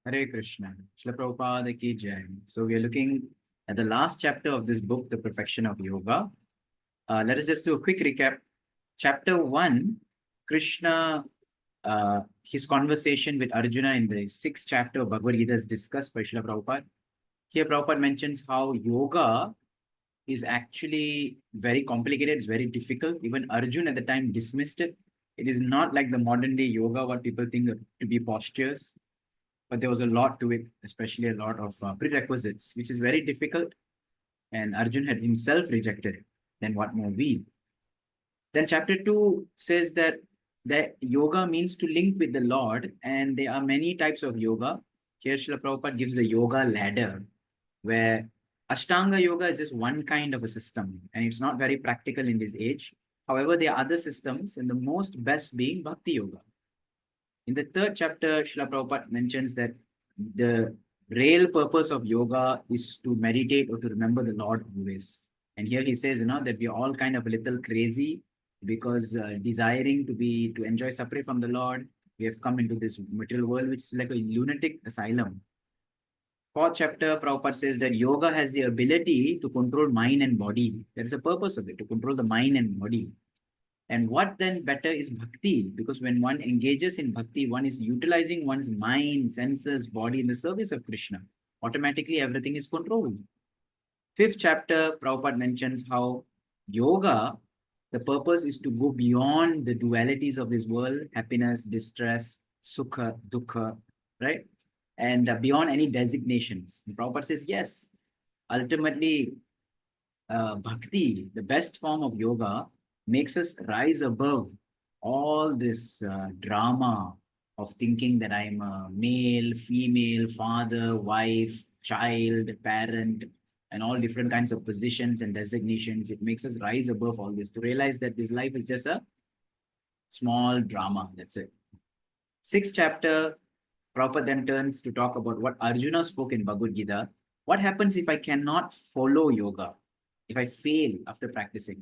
Hare Krishna. Srila Prabhupada ki jai. So we are looking at the last chapter of this book, The Perfection of Yoga. Let us just do a quick recap. Chapter 1, Krishna, his conversation with Arjuna in the 6th chapter of Bhagavad Gita is discussed by Srila Prabhupada. Here Prabhupada mentions how yoga is actually very complicated, it's very difficult. Even Arjuna at the time dismissed it. It is not like the modern day yoga, what people think to be postures, but there was a lot to it, especially a lot of prerequisites, which is very difficult. And Arjun had himself rejected it. Then what more we? Then chapter 2 says that yoga means to link with the Lord, and there are many types of yoga. Here Srila Prabhupada gives the yoga ladder, where Ashtanga yoga is just one kind of a system, and it's not very practical in this age. However, there are other systems, and the most best being bhakti yoga. In the 3rd chapter, Srila Prabhupada mentions that the real purpose of yoga is to meditate or to remember the Lord always. And here he says, that we are all kind of a little crazy because desiring to enjoy separate from the Lord, we have come into this material world, which is like a lunatic asylum. 4th chapter, Prabhupada says that yoga has the ability to control mind and body. There is a purpose of it, to control the mind and body. And what then better is bhakti? Because when one engages in bhakti, one is utilizing one's mind, senses, body in the service of Krishna. Automatically, everything is controlled. 5th chapter, Prabhupada mentions how yoga, the purpose is to go beyond the dualities of this world, happiness, distress, sukha, dukkha, right? And beyond any designations. And Prabhupada says, yes, ultimately, bhakti, the best form of yoga, makes us rise above all this drama of thinking that I'm a male, female, father, wife, child, parent, and all different kinds of positions and designations. It makes us rise above all this to realize that this life is just a small drama. That's it. 6th chapter, Prabhupada then turns to talk about what Arjuna spoke in Bhagavad Gita. What happens if I cannot follow yoga? If I fail after practicing?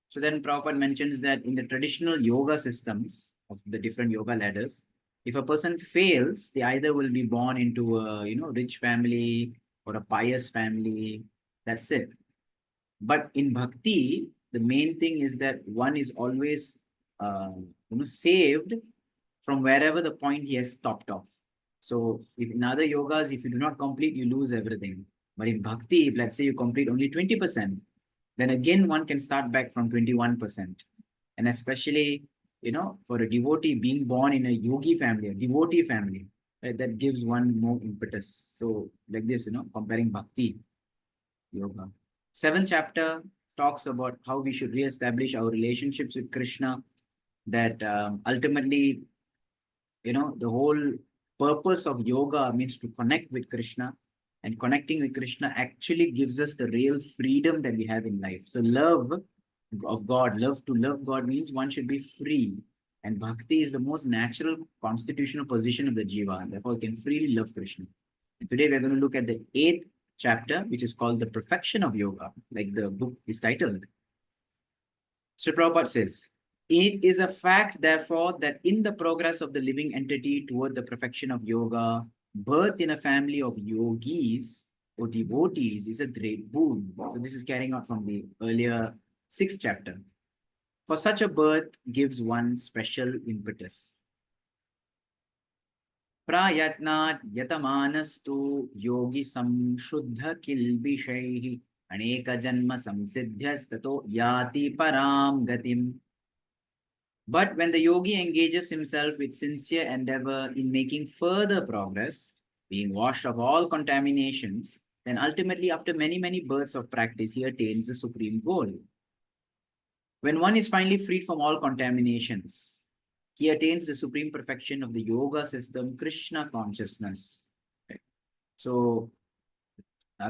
So then Prabhupada mentions that in the traditional yoga systems of the different yoga ladders, if a person fails, they either will be born into a rich family or a pious family. That's it. But in bhakti, the main thing is that one is always saved from wherever the point he has stopped off. So if in other yogas, if you do not complete, you lose everything. But in bhakti, if let's say you complete only 20%, then again one can start back from 21%. And especially, for a devotee being born in a yogi family, a devotee family, right, that gives one more impetus. So like this, comparing bhakti yoga. 7th chapter talks about how we should reestablish our relationships with Krishna, that ultimately, the whole purpose of yoga means to connect with Krishna, and connecting with Krishna actually gives us the real freedom that we have in life. So love of God, love to love God means one should be free. And bhakti is the most natural constitutional position of the jiva. And therefore, we can freely love Krishna. And today we're going to look at the 8th chapter, which is called The Perfection of Yoga, like the book is titled. So Prabhupada says, it is a fact, therefore, that in the progress of the living entity toward the perfection of yoga, birth in a family of yogis or devotees is a great boon. So this is carrying out from the earlier 6th chapter. For such a birth gives one special impetus. Prayatnat yatamanastu yogi samshuddha kilbishaihi aneka janma samsiddhyas tato yati param gatim. But when the yogi engages himself with sincere endeavor in making further progress, being washed of all contaminations, then ultimately, after many, many births of practice, he attains the supreme goal. When one is finally freed from all contaminations, he attains the supreme perfection of the yoga system, Krishna consciousness. Okay. So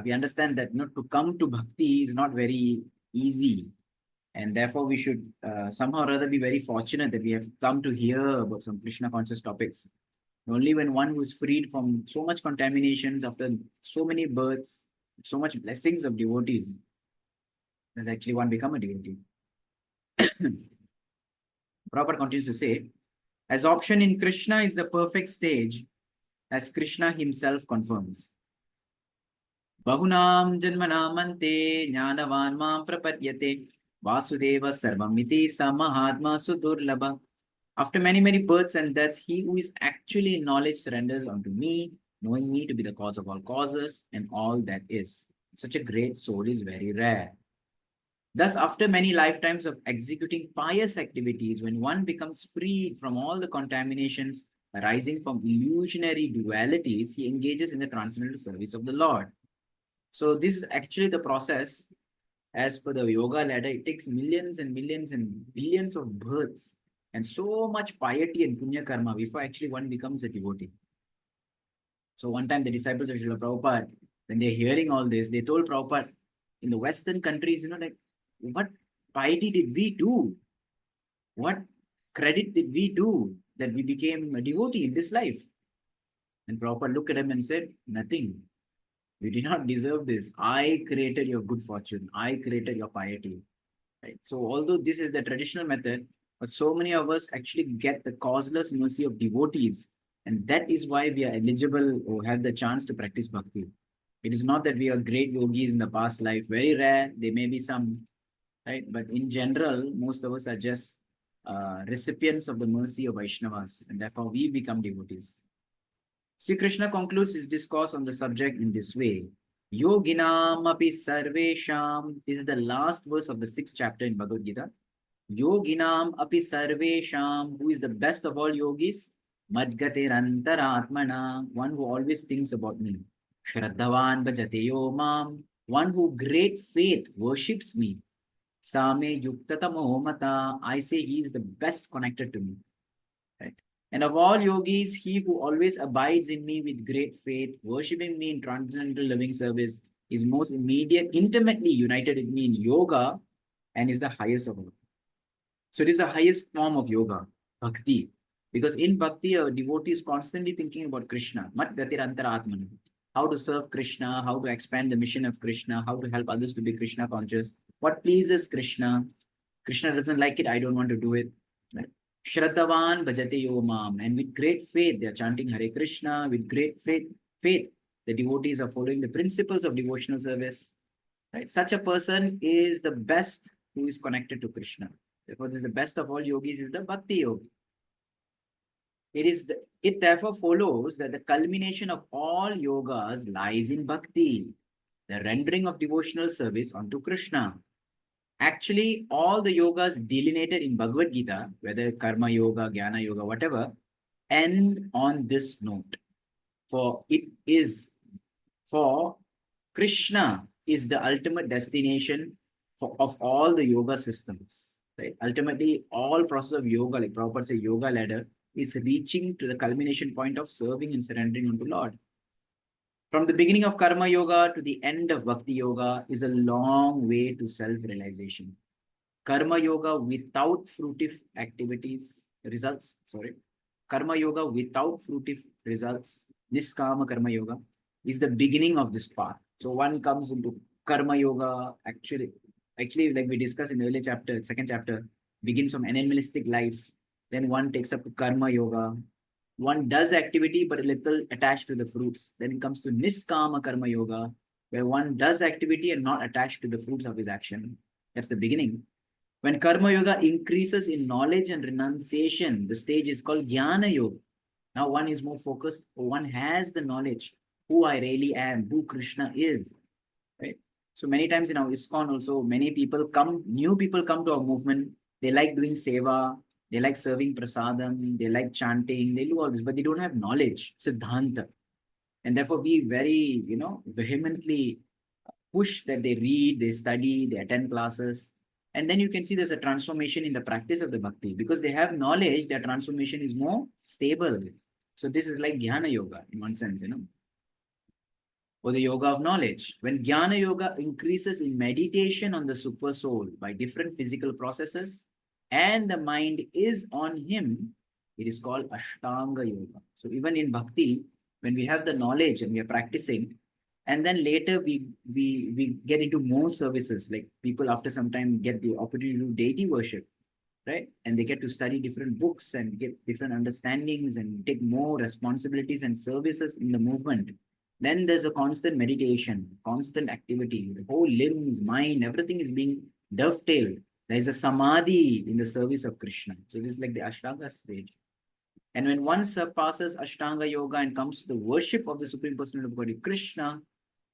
we understand that to come to bhakti is not very easy. And therefore, we should somehow or other be very fortunate that we have come to hear about some Krishna conscious topics. Only when one who is freed from so much contaminations after so many births, so much blessings of devotees, does actually one become a devotee. Prabhupada continues to say, as option in Krishna is the perfect stage, as Krishna himself confirms. Bahunam janmanamante jnanavan mam prapadyate vasudeva sarvamiti samahatma sudurlabha. After many, many births and deaths, he who is actually in knowledge surrenders unto me, knowing me to be the cause of all causes and all that is. Such a great soul is very rare. Thus, after many lifetimes of executing pious activities, when one becomes freed from all the contaminations arising from illusionary dualities, he engages in the transcendental service of the Lord. So, this is actually the process. As per the yoga ladder, it takes millions and millions and billions of births and so much piety and punya karma before actually one becomes a devotee. So one time the disciples of Srila Prabhupada, when they're hearing all this, they told Prabhupada, in the Western countries, like, what piety did we do? What credit did we do that we became a devotee in this life? And Prabhupada looked at him and said, nothing. You did not deserve this. I created your good fortune. I created your piety. Right? So although this is the traditional method, but so many of us actually get the causeless mercy of devotees. And that is why we are eligible or have the chance to practice bhakti. It is not that we are great yogis in the past life. Very rare. There may be some, right? But in general, most of us are just recipients of the mercy of Vaishnavas. And therefore, we become devotees. Sri Krishna concludes his discourse on the subject in this way. Yoginam api sarvesham. This is the last verse of the 6th chapter in Bhagavad Gita. Yoginam api sarvesham. Who is the best of all yogis? Madgatir antaratmana. One who always thinks about me. Shraddhavan bhajate yo mam. One who great faith worships me. Same yuktatamo mata. I say he is the best connected to me. Right? And of all yogis, he who always abides in me with great faith, worshipping me in transcendental living service, is most immediate, intimately united with me in yoga and is the highest of all. So it is the highest form of yoga, bhakti. Because in bhakti, a devotee is constantly thinking about Krishna, mat gatir antaratmana, how to serve Krishna, how to expand the mission of Krishna, how to help others to be Krishna conscious, what pleases Krishna. Krishna doesn't like it, I don't want to do it. Right? Shraddhavan bhajate yo mam. And with great faith, they are chanting Hare Krishna. With great faith, the devotees are following the principles of devotional service. Right? Such a person is the best who is connected to Krishna. Therefore, this is the best of all yogis is the bhakti-yoga. It therefore follows that the culmination of all yogas lies in bhakti, the rendering of devotional service unto Krishna. Actually, all the yogas delineated in Bhagavad Gita, whether karma yoga, jnana yoga, whatever, end on this note. For Krishna is the ultimate destination of all the yoga systems. Right? Ultimately, all process of yoga, like Prabhupada says, yoga ladder, is reaching to the culmination point of serving and surrendering unto Lord. From the beginning of karma yoga to the end of bhakti yoga is a long way to self-realization. Karma yoga without fruitive results, karma yoga without fruitive results, niskama karma yoga, is the beginning of this path. So one comes into karma yoga, actually, like we discussed in the earlier chapter, 2nd chapter, begins from animalistic life. Then one takes up to karma yoga. One does activity, but a little attached to the fruits. Then it comes to niskama karma yoga, where one does activity and not attached to the fruits of his action. That's the beginning. When karma yoga increases in knowledge and renunciation, the stage is called jnana yoga. Now one is more focused, one has the knowledge, who I really am, who Krishna is. Right? So many times in our ISKCON also, new people come to our movement, they like doing seva, they like serving prasadam, they like chanting, they do all this, but they don't have knowledge, siddhanta. And therefore we very, vehemently push that they read, they study, they attend classes. And then you can see there's a transformation in the practice of the bhakti. Because they have knowledge, their transformation is more stable. So this is like jnana yoga in one sense, or the yoga of knowledge. When jnana yoga increases in meditation on the super soul by different physical processes, and the mind is on him, it is called Ashtanga yoga. So even in bhakti, when we have the knowledge and we are practicing, and then later we get into more services, like people after some time get the opportunity to do deity worship, right? And they get to study different books and get different understandings and take more responsibilities and services in the movement. Then there's a constant meditation, constant activity. The whole limbs, mind, everything is being dovetailed. There is a samadhi in the service of Krishna. So this is like the Ashtanga stage. And when one surpasses Ashtanga Yoga and comes to the worship of the Supreme Personality of Godhead, Krishna,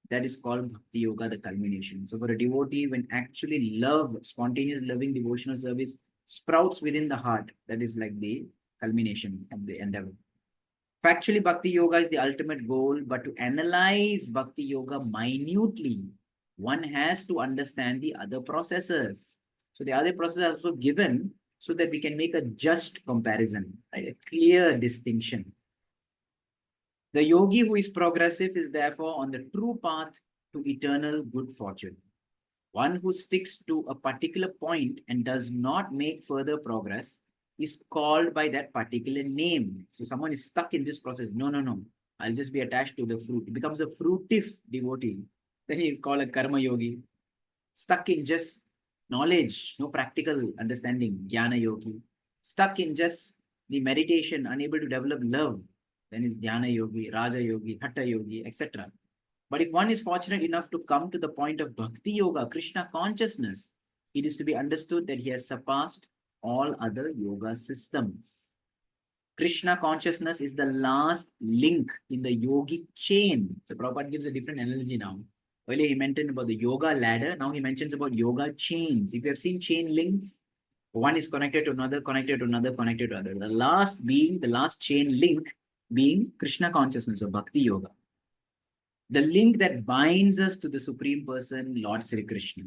that is called Bhakti Yoga, the culmination. So for a devotee, when actually love, spontaneous loving devotional service sprouts within the heart, that is like the culmination of the endeavor. Factually, Bhakti Yoga is the ultimate goal, but to analyze Bhakti Yoga minutely, one has to understand the other processes. So the other processes are also given so that we can make a just comparison, right? A clear distinction. The yogi who is progressive is therefore on the true path to eternal good fortune. One who sticks to a particular point and does not make further progress is called by that particular name. So someone is stuck in this process. No, no, no. I'll just be attached to the fruit. It becomes a fruitive devotee. Then he is called a karma yogi. Stuck in just knowledge, no practical understanding, jnana yogi. Stuck in just the meditation, unable to develop love. Then is dhyana yogi, raja yogi, hatha yogi, etc. But if one is fortunate enough to come to the point of bhakti yoga, Krishna consciousness, it is to be understood that he has surpassed all other yoga systems. Krishna consciousness is the last link in the yogic chain. So Prabhupada gives a different analogy now. Earlier he mentioned about the yoga ladder. Now he mentions about yoga chains. If you have seen chain links, one is connected to another, connected to another, connected to another. The last chain link being Krishna consciousness or bhakti yoga. The link that binds us to the Supreme Person, Lord Sri Krishna.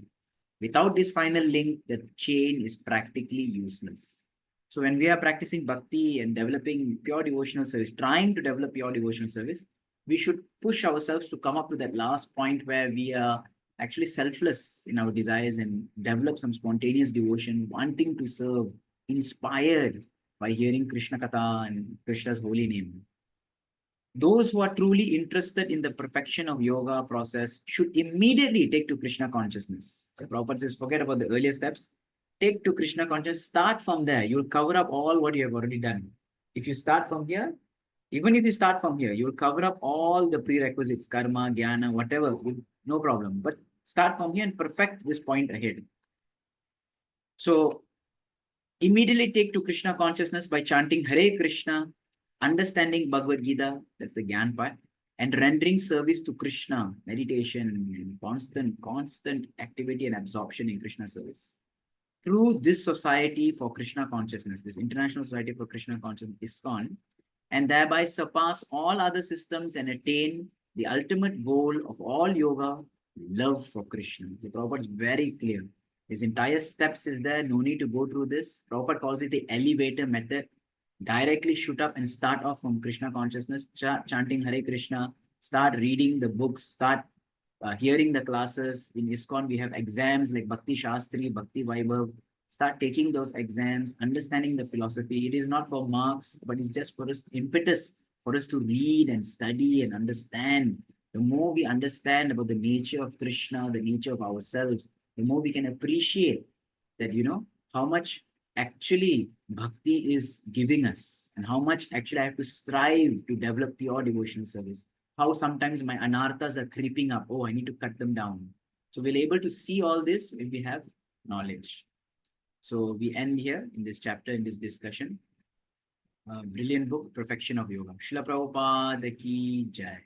Without this final link, the chain is practically useless. So when we are practicing bhakti and developing pure devotional service, trying to develop pure devotional service, we should push ourselves to come up to that last point where we are actually selfless in our desires and develop some spontaneous devotion, wanting to serve, inspired by hearing Krishna Katha and Krishna's holy name. Those who are truly interested in the perfection of yoga process should immediately take to Krishna consciousness. So Prabhupada says, forget about the earlier steps. Take to Krishna consciousness. Start from there. You'll cover up all what you have already done. If you start from here, even if you start from here, you'll cover up all the prerequisites, karma, jnana, whatever, no problem. But start from here and perfect this point ahead. So immediately take to Krishna consciousness by chanting Hare Krishna, understanding Bhagavad Gita, that's the Gyan part, and rendering service to Krishna, meditation, and constant activity and absorption in Krishna service. Through this society for Krishna consciousness, this International Society for Krishna Consciousness, ISKCON, and thereby surpass all other systems and attain the ultimate goal of all yoga, love for Krishna. The Prabhupada is very clear. His entire steps is there, no need to go through this. Prabhupada calls it the elevator method. Directly shoot up and start off from Krishna consciousness, chanting Hare Krishna, start reading the books, start hearing the classes. In ISKCON, we have exams like Bhakti Shastri, Bhakti Vaibhav. Start taking those exams, understanding the philosophy. It is not for marks, but it's just for us, impetus for us to read and study and understand. The more we understand about the nature of Krishna, the nature of ourselves, the more we can appreciate that, how much actually bhakti is giving us and how much actually I have to strive to develop pure devotional service. How sometimes my anarthas are creeping up. Oh, I need to cut them down. So we're able to see all this when we have knowledge. So we end here in this chapter, in this discussion. Brilliant book, Perfection of Yoga. Srila Prabhupada ki jai.